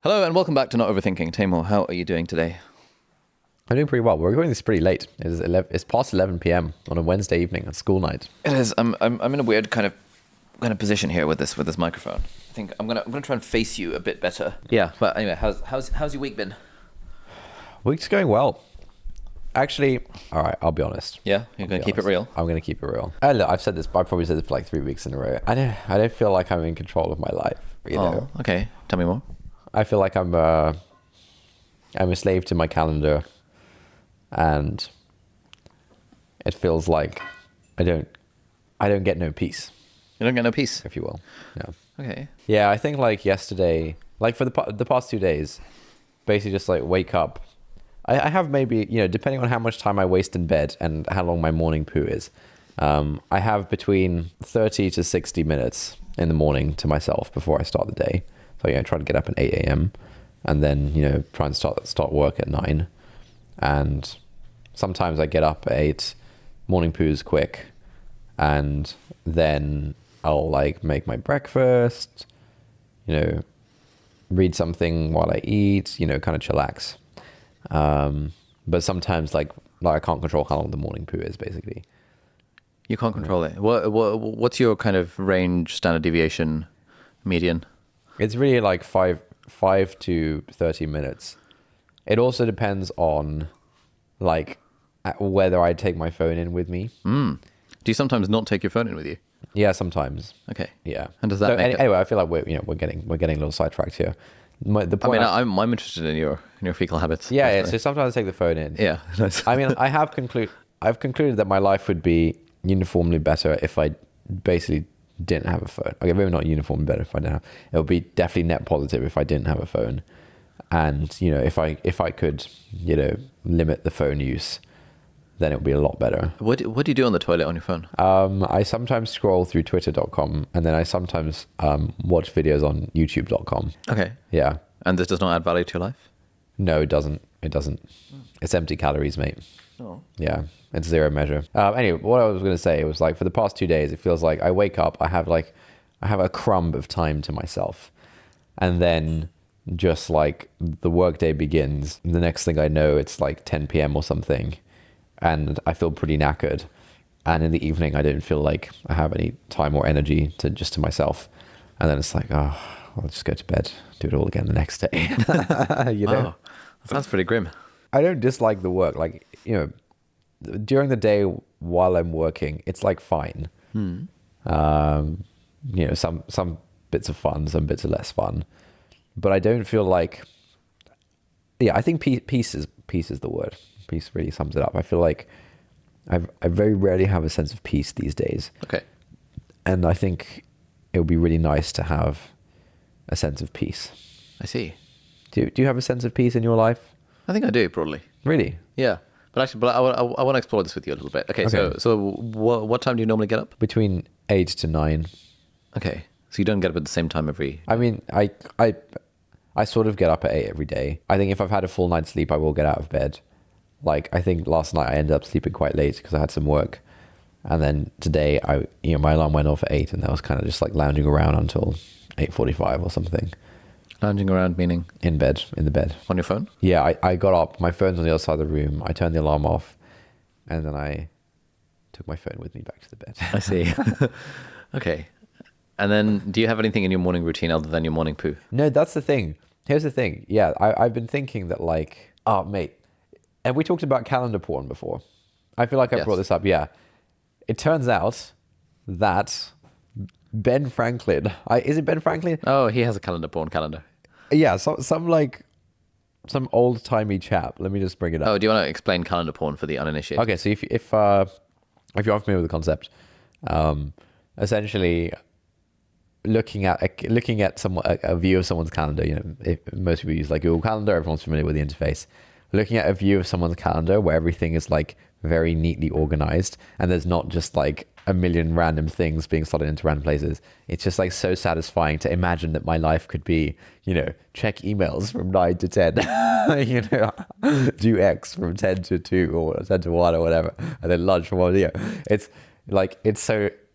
Hello and welcome back to Not Overthinking. Taimur, how are you doing today? I'm doing pretty well. We're recording this pretty late. It's past 11 p.m. on a Wednesday evening. It's school night. It is. I'm in a weird kind of position here with this microphone. I think I'm gonna try and face you a bit better. Yeah. But anyway, how's your week been? Week's going well. Actually, all right. I'll be honest. Yeah, you're gonna keep it real. I'm gonna keep it real. Look, I've said this. I've probably said this for like 3 weeks in a row. I don't feel like I'm in control of my life. You know. Okay. Tell me more. I feel like I'm a slave to my calendar, and it feels like I don't get no peace. You don't get no peace, if you will. Yeah. Okay. Yeah, I think like yesterday, like for the past 2 days, basically just like wake up. I have maybe, depending on how much time I waste in bed and how long my morning poo is, I have between 30 to 60 minutes in the morning to myself before I start the day. So try to get up at 8 a.m. and then, try and start work at 9. And sometimes I get up at 8, morning poo's quick, and then I'll like make my breakfast, read something while I eat, kind of chillax. But sometimes like I can't control how long the morning poo is, basically. You can't control it. What's your kind of range, standard deviation, median? It's really like 5 to 30 minutes. It also depends on like whether I take my phone in with me. Do you sometimes not take your phone in with you? Yeah, sometimes. Okay. Yeah. And does that make it? Anyway, I feel like we're getting a little sidetracked here. I'm interested in your fecal habits. Yeah. So sometimes I take the phone in. Yeah. I mean, I've concluded that my life would be uniformly better if I basically didn't have a phone. Okay, maybe not uniformly better if I didn't have. It would be definitely net positive if I didn't have a phone. And if I could limit the phone use, then it would be a lot better. What do you do on the toilet on your phone? I sometimes scroll through twitter.com, and then I sometimes watch videos on youtube.com. Okay. Yeah. And this does not add value to your life? No, it doesn't. It's empty calories, mate. Oh. Yeah, it's zero measure. Anyway, what I was going to say was like for the past 2 days, it feels like I wake up, I have a crumb of time to myself, and then just like the workday begins. The next thing I know, it's like 10 p.m. or something, and I feel pretty knackered. And in the evening, I don't feel like I have any time or energy to myself. And then it's like, oh, I'll just go to bed, do it all again the next day. Wow, that sounds pretty grim. I don't dislike the work. Like, during the day while I'm working, it's like fine. Some bits are fun, some bits are less fun. But I don't feel like, I think peace is the word. Peace really sums it up. I feel like I very rarely have a sense of peace these days. Okay. And I think it would be really nice to have a sense of peace. I see. Do you have a sense of peace in your life? I think I do, probably. Really? Yeah. But I want to explore this with you a little bit. Okay. So what time do you normally get up? Between 8 to 9. Okay. So you don't get up at the same time every... I mean, I sort of get up at 8 every day. I think if I've had a full night's sleep, I will get out of bed. Like, I think last night I ended up sleeping quite late because I had some work. And then today, my alarm went off at 8, and I was kind of just like lounging around until 8:45 or something. Lounging around meaning? In the bed. On your phone? Yeah, I got up. My phone's on the other side of the room. I turned the alarm off, and then I took my phone with me back to the bed. I see. Okay. And then do you have anything in your morning routine other than your morning poo? No, that's the thing. Here's the thing. Yeah, I've been thinking that like, oh, mate, and we talked about calendar porn before. I feel like I brought this up. Yeah. It turns out that Ben Franklin, is it Ben Franklin? Oh, he has a calendar. Yeah, some old timey chap. Let me just bring it up. Oh, do you want to explain calendar porn for the uninitiated? Okay, so if you're unfamiliar with the concept, essentially looking at a view of someone's calendar. Most people use like Google Calendar. Everyone's familiar with the interface. Looking at a view of someone's calendar where everything is like very neatly organized, and there's not just like a million random things being slotted into random places. It's just like so satisfying to imagine that my life could be, check emails from 9 to 10, do X from 10 to 2 or 10 to 1 or whatever, and then lunch from 1 to 2.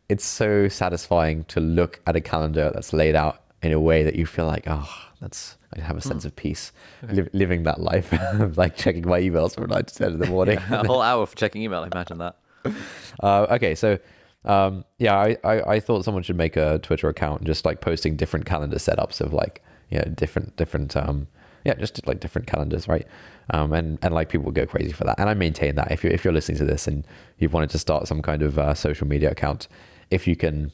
It's so satisfying to look at a calendar that's laid out in a way that you feel like, oh, I have a sense of peace living that life of like checking my emails from 9 to 10 in the morning. A whole hour for checking email. Imagine that. Okay, so I thought someone should make a Twitter account just like posting different calendar setups of like different just like different calendars, right? And like people would go crazy for that, and I maintain that if you're listening to this and you wanted to start some kind of social media account, if you can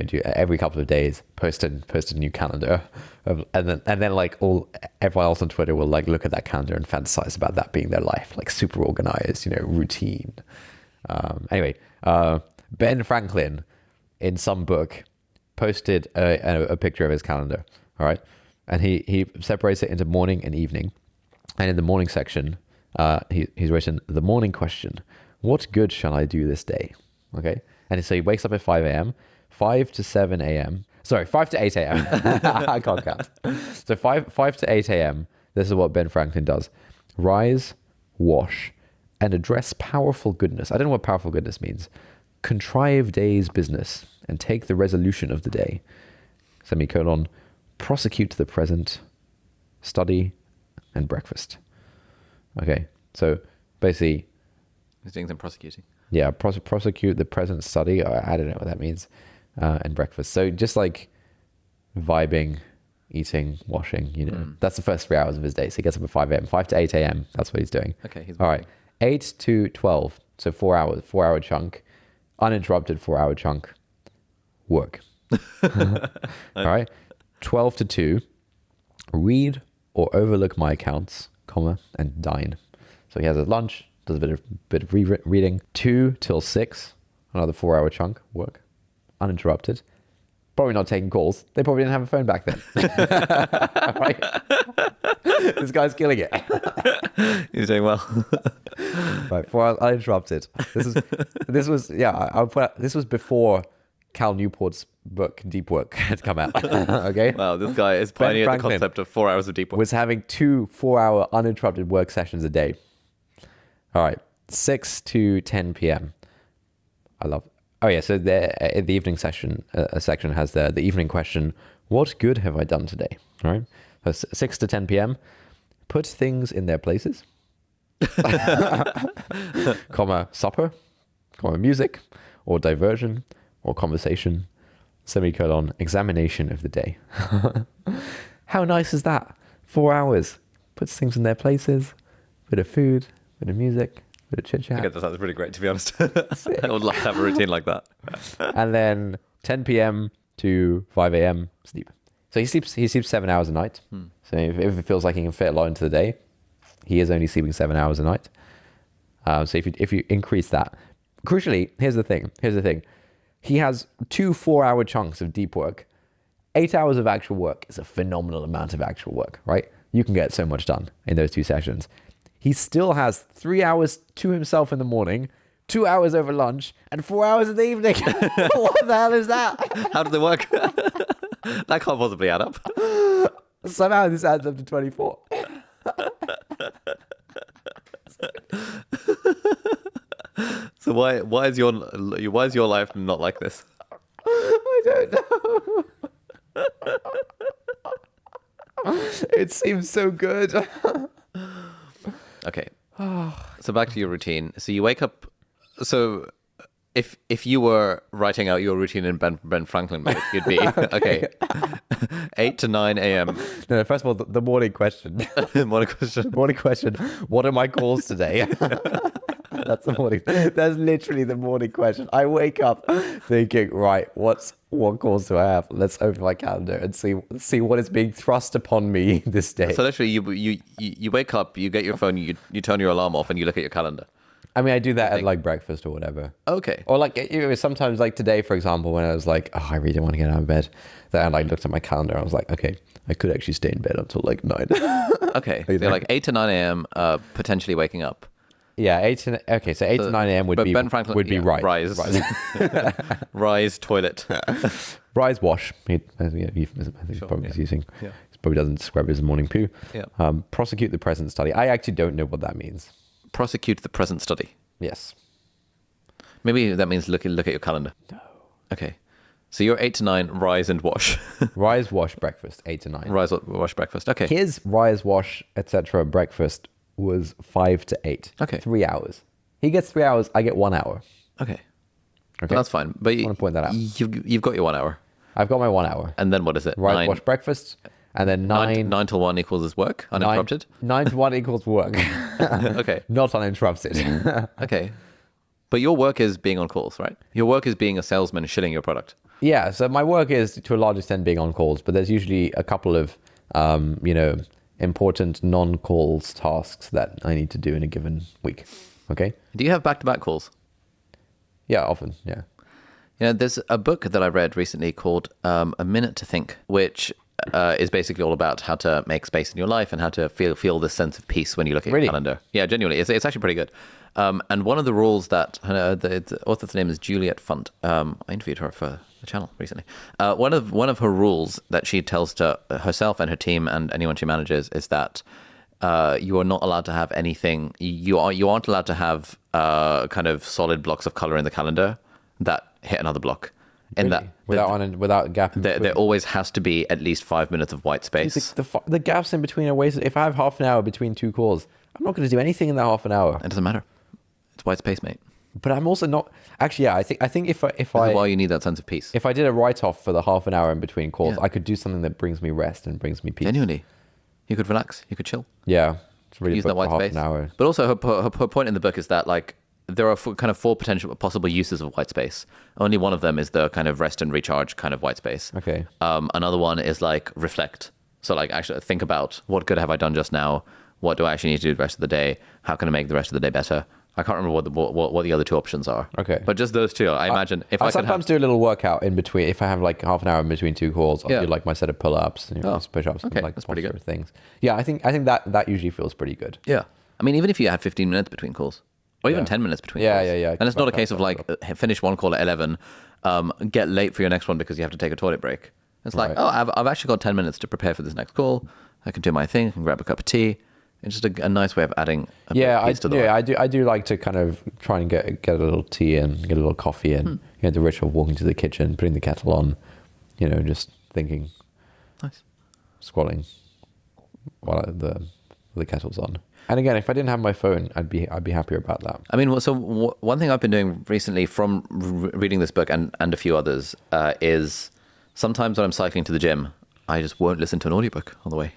do every couple of days post a new calendar, and then like everyone else on Twitter will like look at that calendar and fantasize about that being their life, like super organized, routine. Anyway, Ben Franklin in some book posted a picture of his calendar, all right, and he separates it into morning and evening, and in the morning section he's written the morning question: what good shall I do this day? Okay, and so he wakes up at 5 a.m. 5 to 7 a.m. Sorry, 5 to 8 a.m. I can't count. So 5 to 8 a.m. This is what Ben Franklin does: rise, wash, and address powerful goodness. I don't know what powerful goodness means. Contrive day's business and take the resolution of the day. Semicolon. Prosecute the present. Study and breakfast. Okay, so basically, He's doing some prosecuting. yeah, prosecute the present, study. I don't know what that means. And breakfast. So just like vibing, eating, washing, that's the first 3 hours of his day. So he gets up at 5 a.m. 5 to 8 a.m. That's what he's doing. Okay, he's all right. 8 to 12. So 4 hours, 4-hour chunk, uninterrupted 4-hour chunk, work. All right. 12 to 2, read or overlook my accounts, and dine. So he has his lunch, does a bit of reading. 2 till 6, another 4-hour chunk, work, uninterrupted. Probably not taking calls. They probably didn't have a phone back then. Right? This guy's killing it. He's doing well. Right, 4 hours uninterrupted. This was before Cal Newport's book Deep Work had come out. Okay. Wow, this guy is pioneering the concept of 4 hours of deep work. Was having 2 4-hour uninterrupted work sessions a day. All right, 6 to 10 p.m. I love. Oh yeah, so the evening session, a section has the evening question: what good have I done today? All right, so 6 to 10 p.m. Put things in their places. Supper, music, or diversion, or conversation, semicolon, examination of the day. How nice is that? 4 hours. Puts things in their places. Bit of food, bit of music, bit of chit chat. I guess that sounds pretty great, to be honest. I would love to have a routine like that. And then 10 p.m. to 5 a.m. sleep. So he sleeps 7 hours a night. So if it feels like he can fit a lot into the day, he is only sleeping 7 hours a night. So if you increase that, crucially, here's the thing. He has 2 4-hour chunks of deep work. 8 hours of actual work is a phenomenal amount of actual work, right? You can get so much done in those 2 sessions. He still has 3 hours to himself in the morning, 2 hours over lunch, and 4 hours in the evening. What the hell is that? How does it work? That can't possibly add up. Somehow this adds up to 24. So why is your life not like this? I don't know. It seems so good. Okay. So back to your routine. So you wake up. So if you were writing out your routine in Ben Franklin mode, you'd be okay. 8 to 9 a.m. No, first of all, the morning question. Morning question. Morning question. What are my calls today? That's the morning. That's literally the morning question. I wake up thinking, right, what calls do I have? Let's open my calendar and see what is being thrust upon me this day. So literally, you wake up, you get your phone, you turn your alarm off, and you look at your calendar. I mean, I do that at like breakfast or whatever. Okay. Or like sometimes like today, for example, when I was like, oh, I really want to get out of bed. Then I looked at my calendar. I was like, okay, I could actually stay in bed until like 9. Okay. So you're like 8 to 9 a.m. Potentially waking up. Yeah, 8 to 9 a.m. would be Ben Franklin, right. Rise. Rise toilet. Rise wash. I think he's probably using. Yeah. He probably doesn't describe it as a morning poo. Yeah. Prosecute the present study. I actually don't know what that means. Prosecute the present study. Yes. Maybe that means look at your calendar. No. Okay. So you're 8 to 9, rise and wash. Rise, wash, breakfast, 8 to 9. Rise, wash, breakfast. Okay. His rise, wash, etc. breakfast was 5 to 8. Okay. 3 hours. He gets 3 hours. I get 1 hour. Okay. Okay. Well, that's fine. But I want to point that out. You've got your 1 hour. I've got my 1 hour. And then what is it? Rise, wash, breakfast, and then 9 till 1 equals his work, uninterrupted? 9 to 1 equals work. Okay. Not uninterrupted. Okay. But your work is being on calls, right? Your work is being a salesman shilling your product. Yeah, so my work is to a large extent being on calls, but there's usually a couple of, important non-calls tasks that I need to do in a given week. Okay? Do you have back-to-back calls? Yeah, often, yeah. There's a book that I read recently called A Minute to Think, which is basically all about how to make space in your life and how to feel this sense of peace when you look at your calendar. Yeah, genuinely. It's actually pretty good. And one of the rules that the author's name is Juliet Funt. I interviewed her for the channel recently. One of her rules that she tells to herself and her team and anyone she manages is that you are not allowed to have anything. You aren't allowed to have kind of solid blocks of color in the calendar that hit another block. In that without gap. There always has to be at least 5 minutes of white space. The gaps in between are wasted. If I have half an hour between two calls, I'm not going to do anything in that half an hour. It doesn't matter. It's white space, mate. But I'm also not actually. Yeah, I think if This is why you need that sense of peace. if I did a write off for the half an hour in between calls, I could do something that brings me rest and brings me peace. Genuinely, you could relax. You could chill. Yeah, it's really Use that white half space. an hour. But also, her point in the book is that like there are kind of 4 potential possible uses of white space. Only one of them is the kind of rest and recharge kind of white space. Okay. Another one is like reflect. So like actually think about what good have I done just now? What do I actually need to do the rest of the day? How can I make the rest of the day better? I can't remember what the other 2 options are. Okay. But just those 2. I imagine if I could sometimes do a little workout in between. If I have like half an hour in between 2 calls, I'll do like my set of pull-ups and push-ups and like that's pretty good. things. Yeah, I think that usually feels pretty good. Yeah. I mean, even if you had 15 minutes between calls, or even 10 minutes between calls. Yeah. And it's not a case of like finish one call at 11, get late for your next one because you have to take a toilet break. It's like, I've actually got 10 minutes to prepare for this next call. I can do my thing, I can grab a cup of tea. It's just a nice way of adding a bit of peace to the work. I do like to kind of try and get a little tea and get a little coffee and the ritual of walking to the kitchen, putting the kettle on, just thinking, Nice. scrolling while the kettle's on. And again, if I didn't have my phone, I'd be happier about that. I mean, so one thing I've been doing recently from reading this book and a few others is sometimes when I'm cycling to the gym, I just won't listen to an audiobook on the way.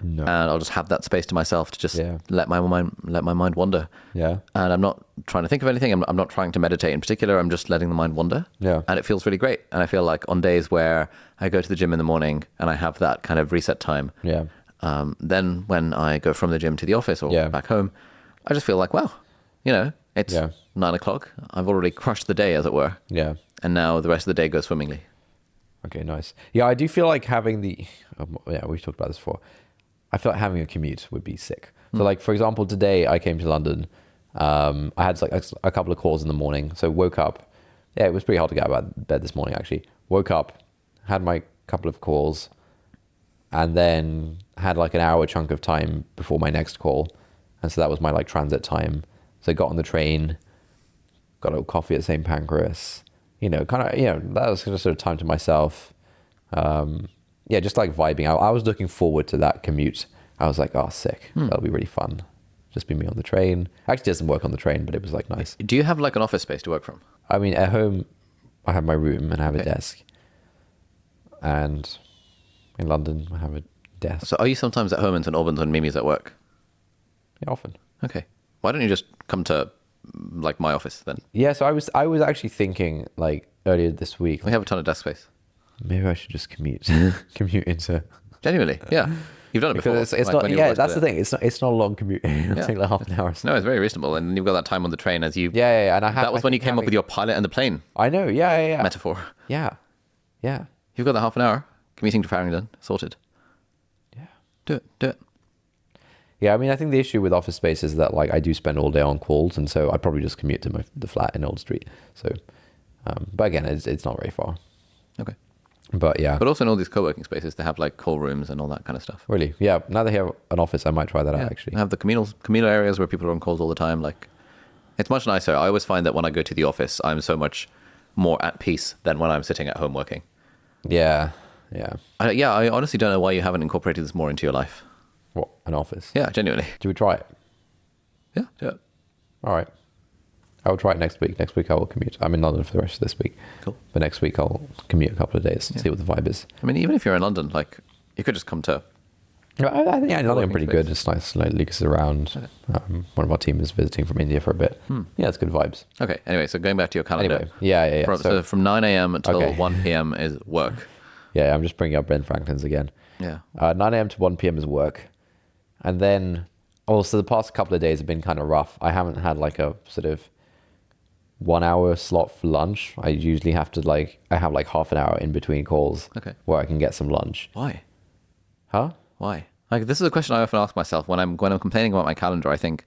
No. And I'll just have that space to myself to just let my mind wander. Yeah. And I'm not trying to think of anything. I'm not trying to meditate in particular. I'm just letting the mind wander. Yeah. And it feels really great. And I feel like on days where I go to the gym in the morning and I have that kind of reset time. Yeah. Then when I go from the gym to the office or back home, I just feel like, wow, it's 9 o'clock. I've already crushed the day, as it were. Yeah. And now the rest of the day goes swimmingly. Okay, nice. Yeah, I do feel like having we've talked about this before. I feel like having a commute would be sick. So like, for example, today I came to London. I had like a couple of calls in the morning. So woke up. Yeah, it was pretty hard to get out of bed this morning, actually. Woke up, had my couple of calls, and then had like an hour chunk of time before my next call. And so that was my like transit time. So I got on the train, got a little coffee at St. Pancras, that was just sort of time to myself. Just like vibing out. I was looking forward to that commute. I was like, oh, sick. That'll be really fun. Just be me on the train. Actually, it doesn't work on the train, but it was like nice. Do you have like an office space to work from? I mean, at home, I have my room and I have a desk. And in London, I have a desk. So are you sometimes at home in St. Albans when Mimi's at work? Yeah, often. Okay. Why don't you just come to like my office then? Yeah, so I was actually thinking like earlier this week. We have a ton of desk space. Maybe I should just commute into. Genuinely, yeah. You've done it before. Because it's not. Yeah, that's the thing. It's not a long commute. It'll take like half an hour. No, it's very reasonable, and you've got that time on the train as you. Yeah. And that was when you came up with your pilot and the plane. I know. Yeah. Metaphor. Yeah. You've got that half an hour commuting to Farringdon sorted. Yeah. Do it. Yeah, I mean, I think the issue with office space is that like I do spend all day on calls, and so I'd probably just commute to the flat in Old Street. So, but again, it's not very far. Okay. But yeah. But also in all these co-working spaces, they have like call rooms and all that kind of stuff. Really? Yeah. Now they have an office, I might try that out actually. They have the communal areas where people are on calls all the time. Like, it's much nicer. I always find that when I go to the office, I'm so much more at peace than when I'm sitting at home working. Yeah. Yeah. I honestly don't know why you haven't incorporated this more into your life. What, an office? Yeah, genuinely. Do we try it? Yeah, do it. All right. I will try it next week. Next week I will commute. I'm in London for the rest of this week. Cool. But next week I'll commute a couple of days and see what the vibe is. I mean, even if you're in London, like, you could just come to... I think London pretty space. good. It's nice. Like, Lucas is around. Okay. One of our team is visiting from India for a bit. Yeah, it's good vibes. Okay, anyway, so going back to your calendar. Anyway, yeah. So from 9 a.m. until Okay. 1 p.m. is work. Yeah, I'm just bringing up Ben Franklin's again. Yeah. 9 a.m. to 1 p.m. is work. And then, also the past couple of days have been kind of rough. I haven't had like a sort of 1 hour slot for lunch. I usually have to I have like half an hour in between calls where I can get some lunch. Why? Huh? Why? Like, this is a question I often ask myself when I'm complaining about my calendar. I think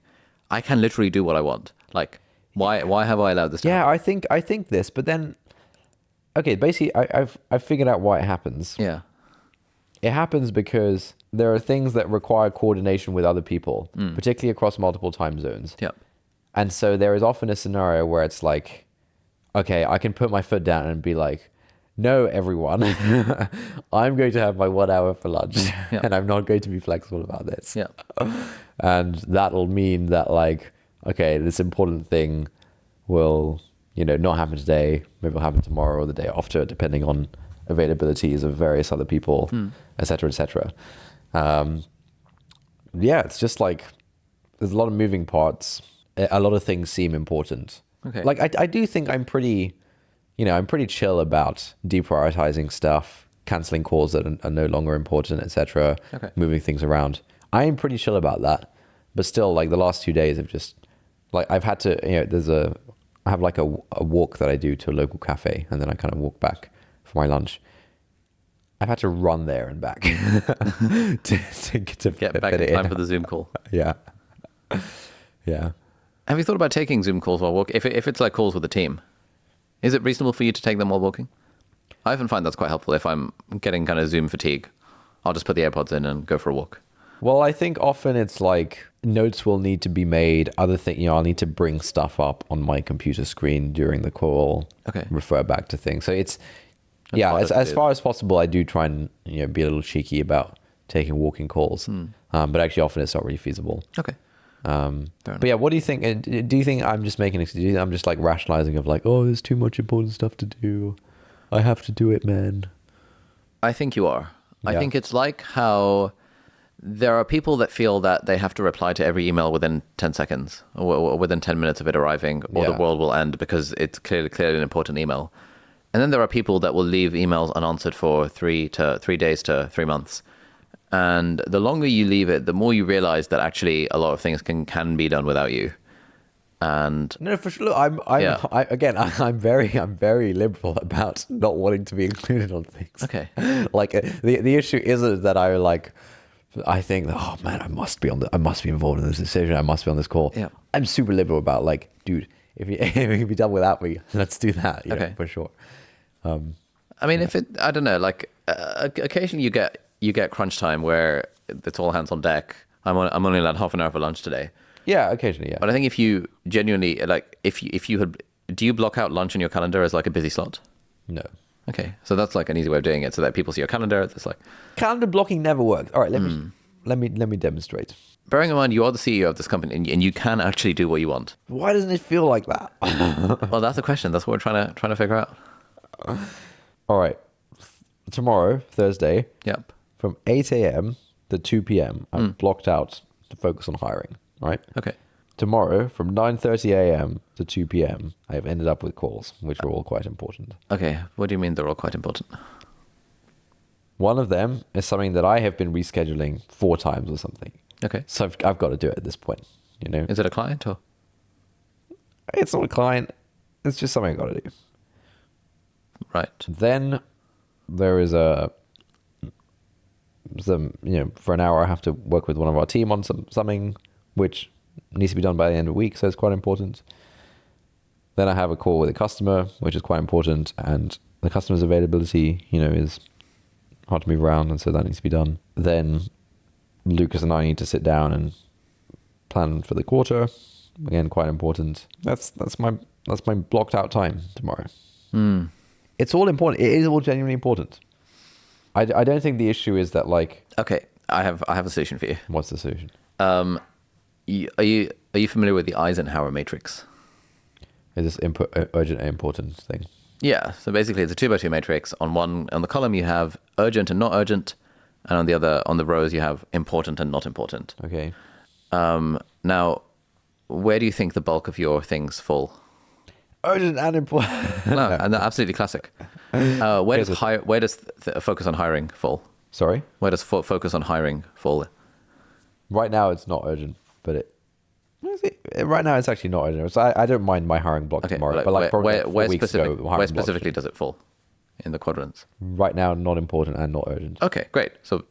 I can literally do what I want. Like, why have I allowed this to happen? I think this, but then, okay, basically I've figured out why it happens. Yeah. It happens because there are things that require coordination with other people, particularly across multiple time zones. Yep. And so there is often a scenario where it's like, okay, I can put my foot down and be like, no, everyone, I'm going to have my 1 hour for lunch and I'm not going to be flexible about this. Yeah. And that'll mean that okay, this important thing will, not happen today. Maybe it'll happen tomorrow or the day after, depending on availabilities of various other people, et cetera, et cetera. Yeah, it's just there's a lot of moving parts. A lot of things seem important. Okay. I do think I'm pretty chill about deprioritizing stuff, canceling calls that are no longer important, etc. Okay. Moving things around. I am pretty chill about that. But still, the last 2 days have just, I've had to, I have a walk that I do to a local cafe, and then I kind of walk back for my lunch. I've had to run there and back to Get back in time for the Zoom call. Yeah. Yeah. Have you thought about taking Zoom calls while walking? If it's like calls with a team, is it reasonable for you to take them while walking? I often find that's quite helpful. If I'm getting kind of Zoom fatigue, I'll just put the AirPods in and go for a walk. Well, I think often it's notes will need to be made. Other thing, I'll need to bring stuff up on my computer screen during the call. Okay. Refer back to things. So it's, as far as possible, I do try and be a little cheeky about taking walking calls. But actually, often it's not really feasible. Okay. But yeah, what do you think? Do you think I'm just making? Do you think I'm just rationalizing of oh, there's too much important stuff to do. I have to do it, man. I think you are. I Yeah. think it's like how there are people that feel that they have to reply to every email within 10 seconds or within 10 minutes of it arriving, or the Yeah. world will end because it's clearly an important email. And then there are people that will leave emails unanswered for 3 days to 3 months. And the longer you leave it, the more you realize that actually a lot of things can be done without you. And No, for sure. Look, I'm very liberal about not wanting to be included on things. Okay. The issue isn't that I think, oh man, I must be involved in this decision. I must be on this call. Yeah. I'm super liberal about dude, if you can be done without me, let's do that. Okay. For sure. I mean, I don't know, occasionally you get crunch time where it's all hands on deck. I'm only allowed half an hour for lunch today. Yeah, occasionally, yeah. But I think if you genuinely if you had, do you block out lunch in your calendar as a busy slot? No. Okay, so that's an easy way of doing it, so that people see your calendar. It's Calendar blocking never works. All right, let me demonstrate. Bearing in mind you are the CEO of this company and you can actually do what you want. Why doesn't it feel like that? Well, that's the question. That's what we're trying to figure out. All right. Tomorrow, Thursday, Yep. from 8 a.m. to 2 p.m., I've blocked out to focus on hiring, right? Okay. Tomorrow, from 9:30 a.m. to 2 p.m., I have ended up with calls, which are all quite important. Okay. What do you mean they're all quite important? One of them is something that I have been rescheduling 4 times or something. Okay. So I've got to do it at this point, Is it a client or? It's not a client. It's just something I got to do. Right. Then there is for an hour I have to work with one of our team on something which needs to be done by the end of the week, so it's quite important. Then I have a call with a customer, which is quite important, and the customer's availability, is hard to move around, and so that needs to be done. Then Lucas and I need to sit down and plan for the quarter. Again, quite important. That's my blocked out time tomorrow. It's all important. It is all genuinely important. I don't think the issue is that like. Okay, I have a solution for you. What's the solution? Are you familiar with the Eisenhower matrix? Is this urgent and important thing? Yeah. So basically, it's a 2x2 matrix. On the column you have urgent and not urgent, and on the rows you have important and not important. Okay. Now, where do you think the bulk of your things fall? Urgent and important. No, and they're absolutely classic. Where does focus on hiring fall? Sorry? Where does focus on hiring fall? Right now it's not urgent, but right now it's actually not urgent. So I don't mind my hiring block tomorrow, but like probably where 4 weeks ago, where specifically does it fall in the quadrants? Right now, not important and not urgent. Okay, great. So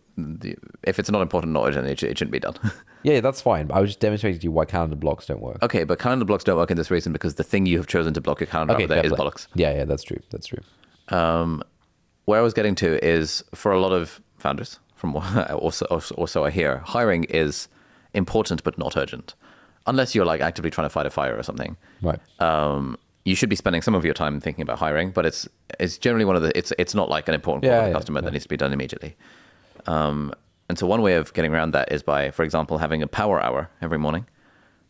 if it's not important, not urgent, it shouldn't be done. Yeah, that's fine. I was just demonstrating to you why calendar blocks don't work. Okay, but calendar blocks don't work in this reason because the thing you have chosen to block your calendar over there is bollocks. Yeah, that's true. That's true. Where I was getting to is for a lot of founders, from what also I hear, hiring is important but not urgent, unless you're like actively trying to fight a fire or something. Right. You should be spending some of your time thinking about hiring, but it's generally one of the it's not like an important call to the customer that needs to be done immediately. And so one way of getting around that is by, for example, having a power hour every morning,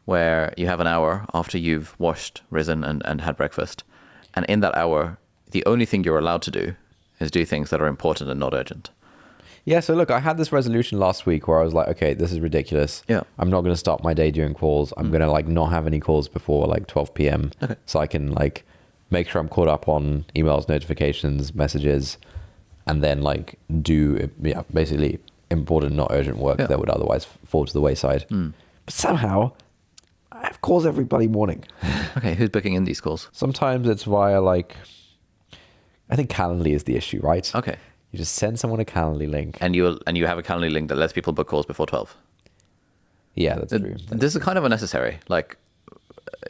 where you have an hour after you've washed, risen, and had breakfast, and in that hour, the only thing you're allowed to do is do things that are important and not urgent. Yeah, so look, I had this resolution last week where I was like, okay, this is ridiculous. Yeah. I'm not going to start my day doing calls. I'm going to like not have any calls before like 12 p.m. Okay. So I can like make sure I'm caught up on emails, notifications, messages, and then like do basically important, not urgent work that would otherwise fall to the wayside. But somehow I have calls every bloody morning. Okay, who's booking in these calls? Sometimes it's via like, I think Calendly is the issue, right? Okay. You just send someone a Calendly link. And you have a Calendly link that lets people book calls before 12. Yeah, that's true. This is kind of unnecessary. Like,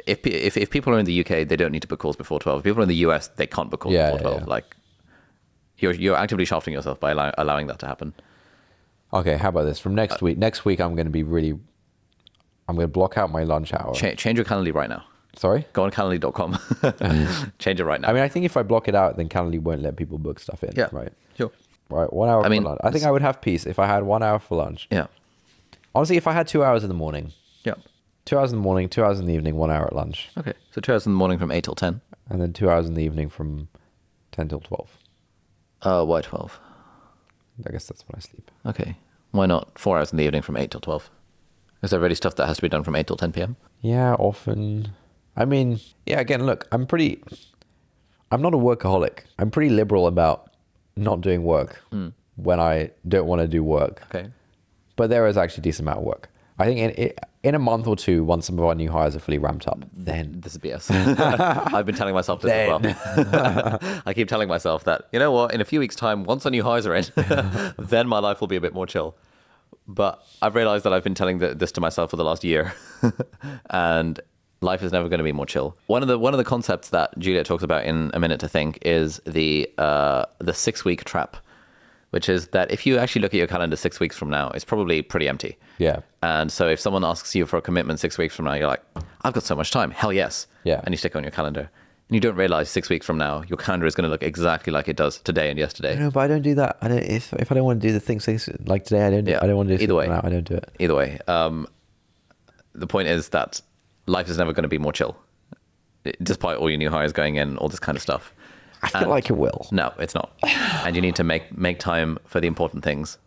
if people are in the UK, they don't need to book calls before 12. If people are in the US, they can't book calls before 12. Yeah. Like, you're actively shafting yourself by allowing that to happen. Okay, how about this? From next week, I'm going to block out my lunch hour. Change your Calendly right now. Sorry? Go on Calendly.com. Change it right now. I mean, I think if I block it out, then Calendly won't let people book stuff in. Yeah. Right. Sure. Right. 1 hour for lunch. I think I would have peace if I had 1 hour for lunch. Yeah. Honestly, if I had 2 hours in the morning. Yeah. 2 hours in the morning, 2 hours in the evening, 1 hour at lunch. Okay. So 2 hours in the morning from 8 till 10. And then 2 hours in the evening from 10 till 12. Why 12? I guess that's when I sleep. Okay. Why not 4 hours in the evening from 8 till 12? Is there really stuff that has to be done from 8 till 10 p.m.? Yeah, often. I mean, yeah, again, look, I'm not a workaholic. I'm pretty liberal about not doing work when I don't want to do work. Okay. But there is actually a decent amount of work. I think in a month or two, once some of our new hires are fully ramped up, then... This is BS. I've been telling myself this as well. I keep telling myself that, you know what, in a few weeks' time, once our new hires are in, then my life will be a bit more chill. But I've realized that I've been telling this to myself for the last year. And life is never going to be more chill. One of the concepts that Juliet talks about in A Minute to Think is the 6-week trap, which is that if you actually look at your calendar 6 weeks from now, it's probably pretty empty. Yeah. And so if someone asks you for a commitment 6 weeks from now, you're like, I've got so much time. Hell yes. Yeah. And you stick it on your calendar. And you don't realize 6 weeks from now, your calendar is going to look exactly like it does today and yesterday. No, but I don't do that. If I don't want to do the things like today, I don't want to do it. Either way. Now, I don't do it. Either way. The point is that life is never going to be more chill, despite all your new hires going in, all this kind of stuff. I feel like it will. No, it's not. And you need to make time for the important things.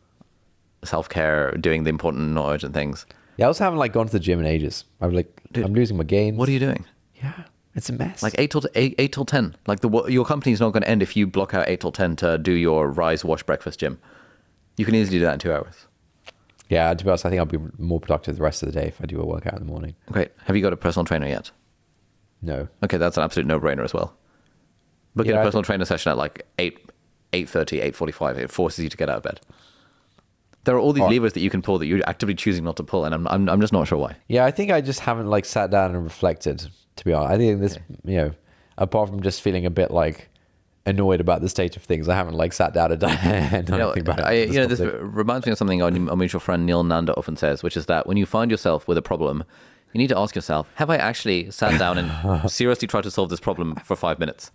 Self-care, doing the important, not urgent things. Yeah, I also haven't like gone to the gym in ages. I'm losing my gains. What are you doing? Yeah, it's a mess. Like 8 till 10. Like your company's not going to end if you block out 8 till 10 to do your rise, wash, breakfast gym. You can easily do that in 2 hours. Yeah, to be honest, I think I'll be more productive the rest of the day if I do a workout in the morning. Great. Have you got a personal trainer yet? No. Okay, that's an absolute no-brainer as well. Booking a personal trainer session at like 8:30, 8:45, it forces you to get out of bed. There are all these levers that you can pull that you're actively choosing not to pull, and I'm just not sure why. Yeah, I think I just haven't like sat down and reflected, to be honest. I think this, apart from just feeling a bit like annoyed about the state of things, I haven't like sat down and done anything about it. This reminds me of something our mutual friend Neil Nanda often says, which is that when you find yourself with a problem, you need to ask yourself, have I actually sat down and seriously tried to solve this problem for 5 minutes?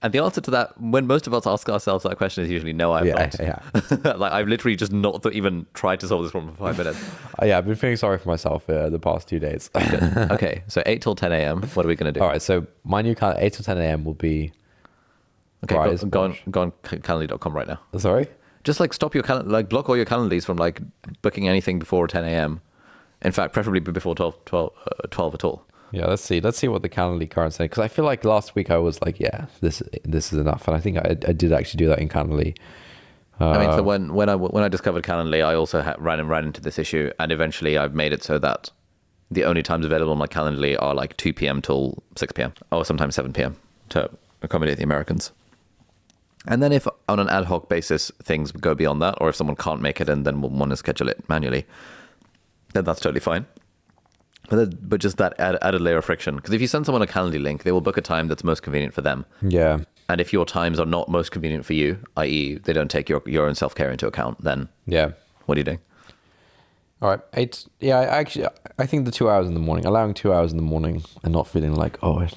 And the answer to that, when most of us ask ourselves that question, is usually no, I've not. Yeah. Like, I've literally just not even tried to solve this problem for 5 minutes. Yeah, I've been feeling sorry for myself the past 2 days. Okay, so 8 till 10 a.m. What are we going to do? All right, so my new calendar, 8 to 10 a.m. will be... Okay, go on Calendly.com right now. Sorry? Just like stop your calendar, like block all your Calendlies from like booking anything before 10 a.m. In fact, preferably before 12 at all. Yeah, let's see what the Calendly current saying, because I feel like last week I was like, yeah, this is enough, and I think I did actually do that in Calendly. I mean, so when I discovered Calendly, I also ran into this issue, and eventually I've made it so that the only times available on my Calendly are like 2 p.m. till 6 p.m. or sometimes 7 p.m. to accommodate the Americans. And then if on an ad hoc basis things go beyond that, or if someone can't make it and then will want to schedule it manually, then that's totally fine. But just that added layer of friction. Because if you send someone a Calendly link, they will book a time that's most convenient for them. Yeah. And if your times are not most convenient for you, i.e. they don't take your own self-care into account, then what are you doing? All right. 8. Yeah, I think the 2 hours in the morning, allowing 2 hours in the morning and not feeling like, I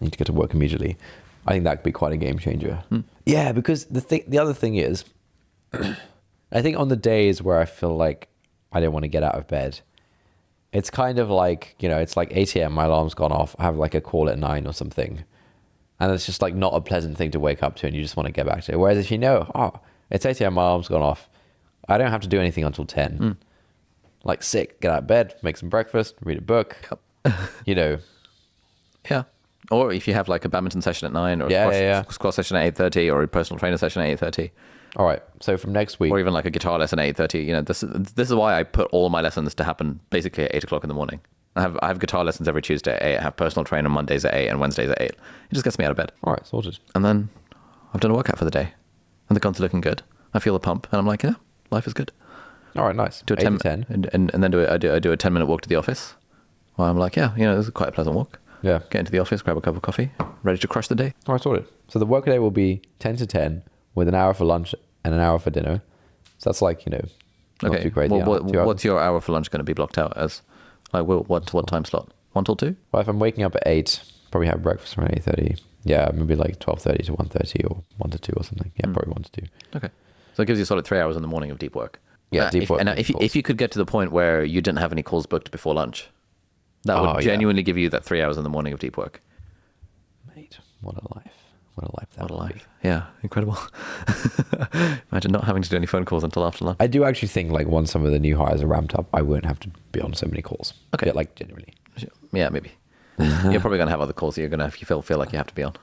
need to get to work immediately. I think that could be quite a game changer. Yeah, because the other thing is, I think on the days where I feel like I don't want to get out of bed, it's kind of like, it's like 8 a.m. my alarm's gone off. I have like a call at 9 or something. And it's just like not a pleasant thing to wake up to, and you just want to get back to it. Whereas if it's 8 a.m. my alarm's gone off, I don't have to do anything until 10. Like sick, get out of bed, make some breakfast, read a book, Yeah. Or if you have like a badminton session at 9 or squash session at 8:30 or a personal trainer session at 8:30. All right. So from next week, or even like a guitar lesson at 8:30. This is why I put all my lessons to happen basically at 8 o'clock in the morning. I have guitar lessons every Tuesday at 8. I have personal trainer Mondays at 8 and Wednesdays at 8. It just gets me out of bed. All right, sorted. And then I've done a workout for the day, and the guns are looking good. I feel the pump, and I'm like, life is good. All right, nice. Do a 10, and then I do a 10-minute walk to the office. Well, I'm like, this is quite a pleasant walk. Yeah. Get into the office, grab a cup of coffee, ready to crush the day. All right, sorted. So the work day will be 10 to 10 with an hour for lunch and an hour for dinner. So that's like, not too crazy. Well, what's your hour for lunch going to be blocked out as? Like, what time slot? 1 till 2? Well, if I'm waking up at 8, probably have breakfast around 8:30. Yeah, maybe like 12:30 to 1:30 or 1 to 2 or something. Yeah, probably 1 to 2. Okay. So it gives you a solid 3 hours in the morning of deep work. Yeah, deep work. And if you could get to the point where you didn't have any calls booked before lunch, that would genuinely give you that 3 hours in the morning of deep work. Mate, what a life. What a life that would be. Yeah, incredible. Imagine not having to do any phone calls until after lunch. I do actually think like once some of the new hires are ramped up, I won't have to be on so many calls. Okay. Yeah, like genuinely. Yeah, maybe. You're probably going to have other calls that you're going to feel like you have to be on.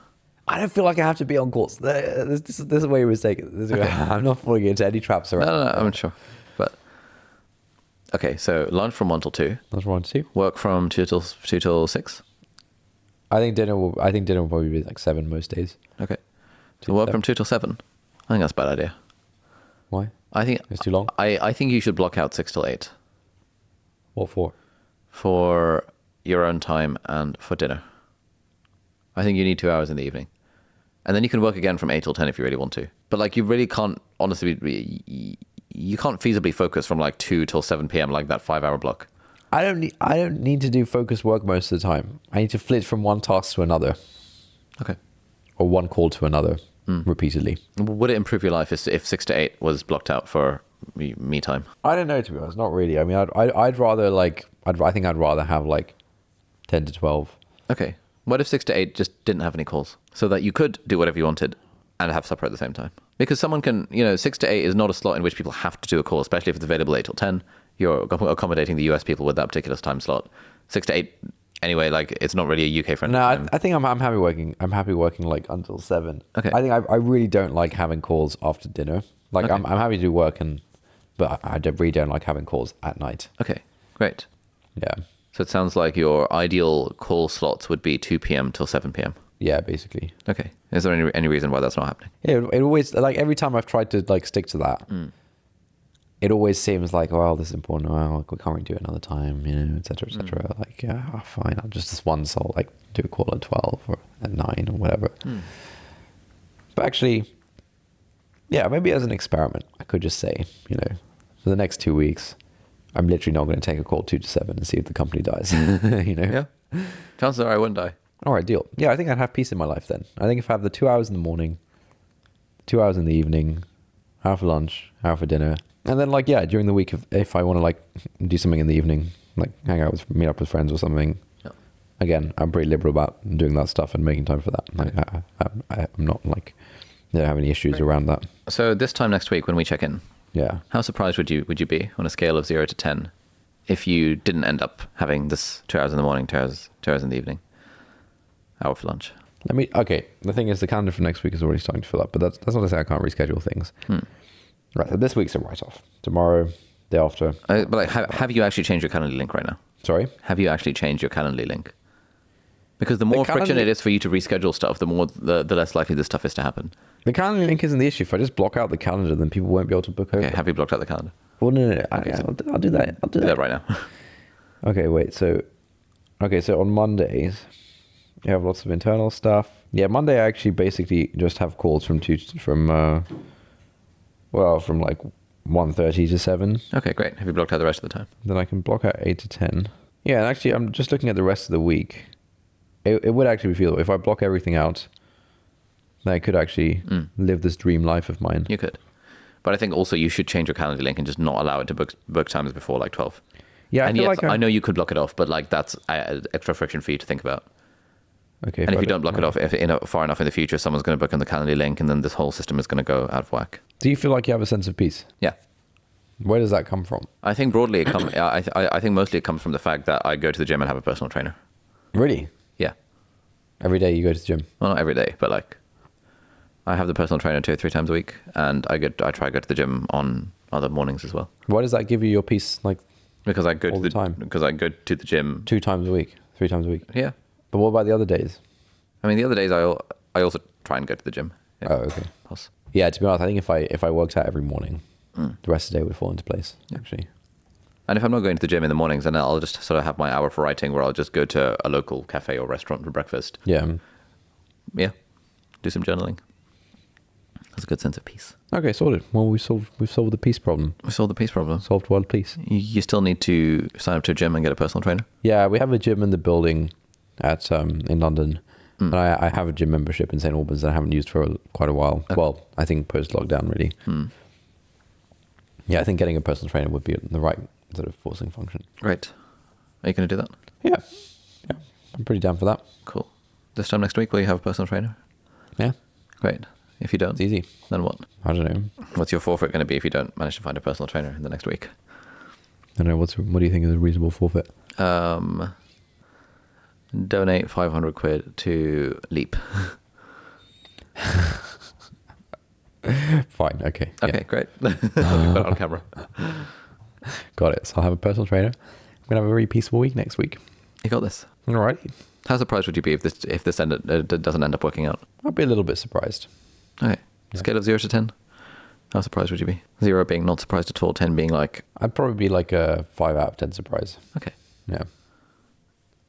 I don't feel like I have to be on calls. This is where you're mistaken. I'm not falling into any traps around. No, I'm sure. But okay, so lunch from 1 till 2. That's 1 to 2. Work from 2 till 6. I think dinner will probably be like 7 most days. Okay. So work from 2 till 7. I think that's a bad idea. Why? I think it's too long. I think you should block out 6 till 8. What for? For your own time and for dinner. I think you need 2 hours in the evening. And then you can work again from 8 till 10 if you really want to. But like you really can't, honestly, you can't feasibly focus from like 2 till 7 p.m. like that 5-hour block. I don't need to do focused work most of the time. I need to flit from one task to another. Okay. Or one call to another repeatedly. Would it improve your life if 6 to 8 was blocked out for me time? I don't know, to be honest. Not really. I mean, I'd rather like, I think I'd rather have like 10 to 12. Okay. What if 6 to 8 just didn't have any calls so that you could do whatever you wanted and have supper at the same time? Because someone can, 6 to 8 is not a slot in which people have to do a call, especially if it's available 8 till 10. You're accommodating the US people with that particular time slot. 6 to 8, anyway, like it's not really a UK friendly. No, time. I think I'm happy working. I'm happy working like until 7. Okay. I think I really don't like having calls after dinner. Like Okay. I'm happy to do work but I really don't like having calls at night. Okay, great. Yeah. So it sounds like your ideal call slots would be 2 p.m. till 7 p.m. Yeah, basically. Okay. Is there any reason why that's not happening? Yeah, it always, like every time I've tried to like stick to that, it always seems like, well, this is important. Well, we can't really do it another time, et cetera, et cetera. Like, yeah, fine. I'll just this once, I'll like do a call at 12 or at 9 or whatever. But actually, yeah, maybe as an experiment, I could just say, for the next 2 weeks, I'm literally not going to take a call 2 to 7 and see if the company dies. Yeah. Chances are I wouldn't die. All right, deal. Yeah, I think I'd have peace in my life then. I think if I have the 2 hours in the morning, 2 hours in the evening, hour for lunch, hour for dinner, and then like during the week if I want to like do something in the evening, like hang out with meet up with friends or something. Yeah. Again, I'm pretty liberal about doing that stuff and making time for that. Like, I'm not like have any issues around that. So this time next week when we check in, Yeah. how surprised would you be on a scale of 0 to 10 if you didn't end up having this 2 hours in the morning, 2 hours in the evening, hour for lunch? Okay, the thing is the calendar for next week is already starting to fill up, but that's not to say I can't reschedule things. Right, so this week's a write-off. Tomorrow, day after. But like, have you actually changed your Calendly link right now? Sorry? Have you actually changed your Calendly link? Because the more friction it is for you to reschedule stuff, the less likely this stuff is to happen. The calendar link isn't the issue. If I just block out the calendar, then people won't be able to book over. Okay, have you blocked out the calendar? Well, no. Okay, I'll do that. I'll do Do that. that right now. Okay, wait. So on Mondays, you have lots of internal stuff. Yeah, Monday I actually basically just have calls from like 1:30 to 7. Okay, great. Have you blocked out the rest of the time? Then I can block out 8 to 10. Yeah, and actually I'm just looking at the rest of the week. It would actually be feasible if I block everything out. Then I could actually live this dream life of mine. You could. But I think also you should change your Calendly link and just not allow it to book times before like 12. Yeah, and yes, I know you could block it off, but like that's extra friction for you to think about. Okay. And if you don't block it off far enough in the future, someone's going to book on the Calendly link and then this whole system is going to go out of whack. Do you feel like you have a sense of peace? Yeah. Where does that come from? I think broadly I think mostly it comes from the fact that I go to the gym and have a personal trainer. Really? Yeah. Every day you go to the gym? Well, not every day, but like I have the personal trainer 2 or 3 times a week, and I try to go to the gym on other mornings as well. Why does that give you your peace? Like because I go all to the time? Because I go to the gym 2 times a week, 3 times a week. Yeah. But what about the other days? I mean, the other days I also try and go to the gym. Yeah. Oh, okay. Yeah, to be honest, I think if I worked out every morning, the rest of the day would fall into place. Yeah. Actually. And if I'm not going to the gym in the mornings, then I'll just sort of have my hour for writing, where I'll just go to a local cafe or restaurant for breakfast. Yeah. Yeah. Do some journaling. That's a good sense of peace. Okay, sorted. Well, we've solved the peace problem. We solved the peace problem. Solved world peace. You still need to sign up to a gym and get a personal trainer. Yeah, we have a gym in the building at in London. And I have a gym membership in St. Albans that I haven't used for quite a while. Okay. Well, I think post-lockdown, really. Yeah, I think getting a personal trainer would be the right sort of forcing function. Great. Are you going to do that? Yeah. I'm pretty down for that. Cool. This time next week, will you have a personal trainer? Yeah. Great. If you don't, it's easy. Then what? I don't know. What's your forfeit going to be if you don't manage to find a personal trainer in the next week? I don't know. What do you think is a reasonable forfeit? Donate 500 quid to Leap. Fine. Okay. Okay, great. Put it on camera. Got it. So I'll have a personal trainer. I'm going to have a very peaceful week next week. You got this. All right. How surprised would you be if this doesn't end up working out? I'd be a little bit surprised. Okay. Scale of 0 to 10? How surprised would you be? 0 being not surprised at all, 10 being like... I'd probably be like a 5 out of 10 surprise. Okay. Yeah.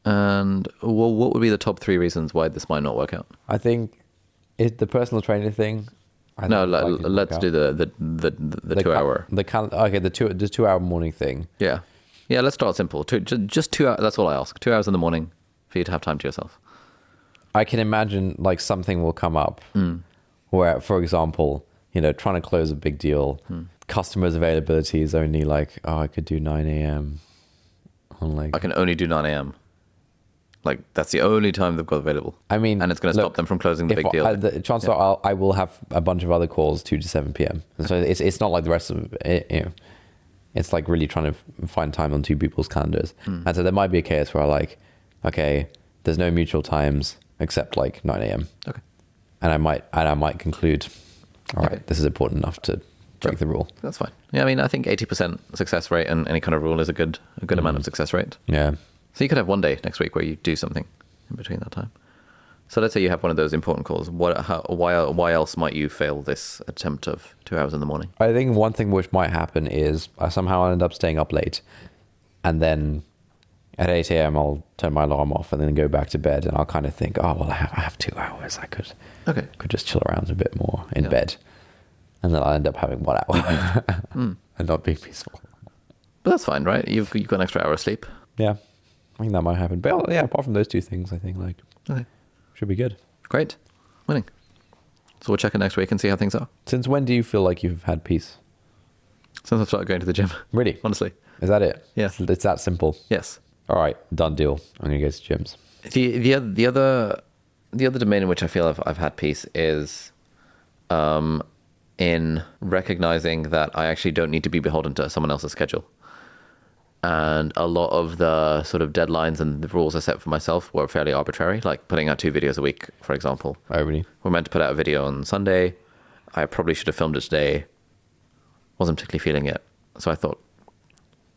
And what would be the top 3 reasons why this might not work out? I think the personal trainer thing... let's do the 2 hour. The 2 hour morning thing. Yeah. Yeah, let's start simple. Just 2 hours, that's all I ask. 2 hours in the morning for you to have time to yourself. I can imagine like something will come up where, for example, trying to close a big deal, customers' availability is only like, I could do 9 a.m. I can only do 9 a.m. Like, that's the only time they've got available. I mean... And it's going to stop them from closing the big deal. Chances are I will have a bunch of other calls 2 to 7 p.m. So it's not like the rest of it, it's like really trying to find time on 2 people's calendars. And so there might be a case where okay, there's no mutual times except like 9 a.m. Okay. And I might conclude, all right, this is important enough to break the rule. That's fine. Yeah, I mean, I think 80% success rate and any kind of rule is a good amount of success rate. Yeah. So you could have one day next week where you do something in between that time. So let's say you have one of those important calls. Why else might you fail this attempt of 2 hours in the morning? I think one thing which might happen is I somehow end up staying up late, and then at 8 a.m. I'll turn my alarm off and then go back to bed, and I'll kind of think, I have 2 hours. I could just chill around a bit more in bed, and then I'll end up having 1 hour and not being peaceful. But that's fine, right? You've got an extra hour of sleep. Yeah. think that might happen. But yeah, apart from those two things, I think like Okay. should be good. Great. Winning. So we'll check in next week and see how things are. Since when do you feel like you've had peace? Since I've started going to the gym. Really? Honestly. Is that it? Yeah. It's that simple. Yes. All right, done deal. I'm gonna go to gyms. The other domain in which I feel I've had peace is in recognizing that I actually don't need to be beholden to someone else's schedule. And a lot of the sort of deadlines and the rules I set for myself were fairly arbitrary, like putting out 2 videos a week, for example. Oh, really? We're meant to put out a video on Sunday. I probably should have filmed it today. Wasn't particularly feeling it. So I thought,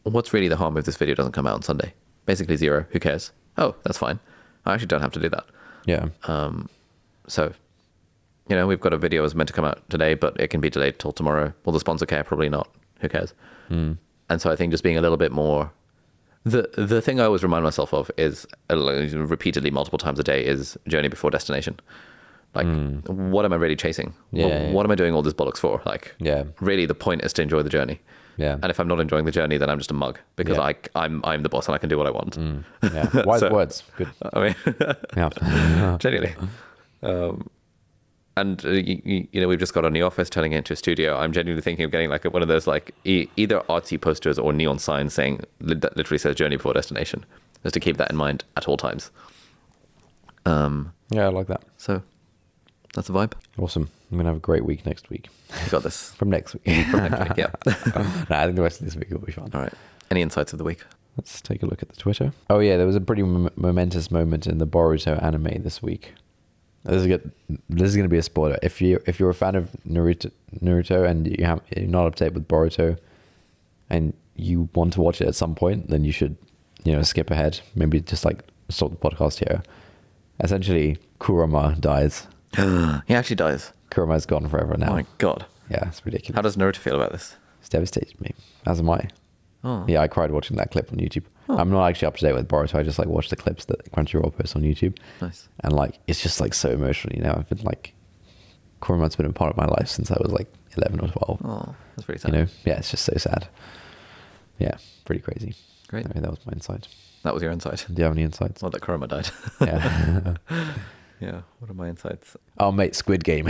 what's really the harm if this video doesn't come out on Sunday? Basically 0. Who cares? Oh, that's fine. I actually don't have to do that. Yeah. So, we've got a video that's meant to come out today, but it can be delayed till tomorrow. Will the sponsor care? Probably not. Who cares? And so I think just being a little bit more... The thing I always remind myself of is, repeatedly, multiple times a day, is journey before destination. Like, what am I really chasing? Yeah, what am I doing all this bollocks for? Like, really, the point is to enjoy the journey. Yeah. And if I'm not enjoying the journey, then I'm just a mug because I'm the boss and I can do what I want. Yeah. Wise words. Good. I mean, Yeah. genuinely. And we've just got a new office, turning it into a studio. I'm genuinely thinking of getting like one of those like either artsy posters or neon signs saying that literally says "Journey Before Destination," just to keep that in mind at all times. Yeah, I like that. So that's the vibe. Awesome. I'm gonna have a great week next week. You got this. From next week. From next week, yeah. Nah, I think the rest of this week will be fun. All right. Any insights of the week? Let's take a look at the Twitter. Oh yeah, there was a pretty momentous moment in the Boruto anime this week. This is good. This is going to be a spoiler. If you're a fan of Naruto and you're not up to date with Boruto, and you want to watch it at some point, then you should skip ahead. Maybe just like stop the podcast here. Essentially, Kurama dies. He actually dies. Kurama's gone forever now. Oh my god. Yeah, it's ridiculous. How does Naruto feel about this? It's devastated me. As am I. Oh. Yeah, I cried watching that clip on YouTube. Oh. I'm not actually up to date with Boruto. I just like watch the clips that Crunchyroll posts on YouTube. Nice. And like, it's just like so emotional. I've been like, Kurama's been a part of my life since I was like 11 or 12. Oh, that's pretty sad. Yeah, it's just so sad. Yeah, pretty crazy. Great. I mean, that was my insight. That was your insight. Do you have any insights? Not that Kurama died. Yeah. Yeah. What are my insights? Oh, mate, Squid Game.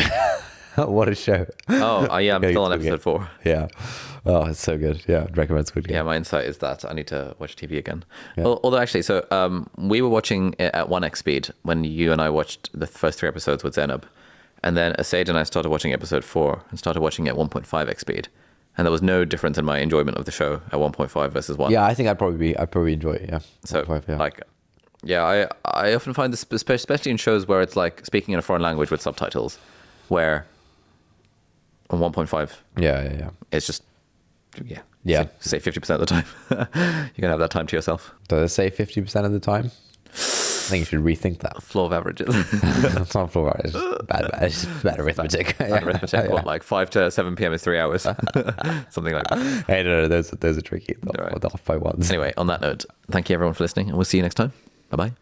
What a show. Oh, yeah, I'm still on Squid episode 4. Yeah. Oh, it's so good. Yeah, I'd recommend Squid Game. Yeah, my insight is that I need to watch TV again. Yeah. Although actually, so we were watching it at 1x speed when you and I watched the first 3 episodes with Zainab. And then Asaid and I started watching episode 4 and started watching it at 1.5x speed. And there was no difference in my enjoyment of the show at 1.5 versus 1. Yeah, I think I'd probably enjoy it. Yeah. So 1.5, yeah. I often find this, especially in shows where it's like speaking in a foreign language with subtitles, where on 1.5, yeah. it's just, say 50% of the time. You're going to have that time to yourself. Does it say 50% of the time? I think you should rethink that. Floor of averages. That's not floor of averages. It's bad. It's just bad arithmetic. Bad arithmetic. What, like 5 to 7 p.m. is 3 hours? Something like that. Hey, no, those are tricky. The off by ones. Anyway, on that note, thank you everyone for listening, and we'll see you next time. Bye-bye.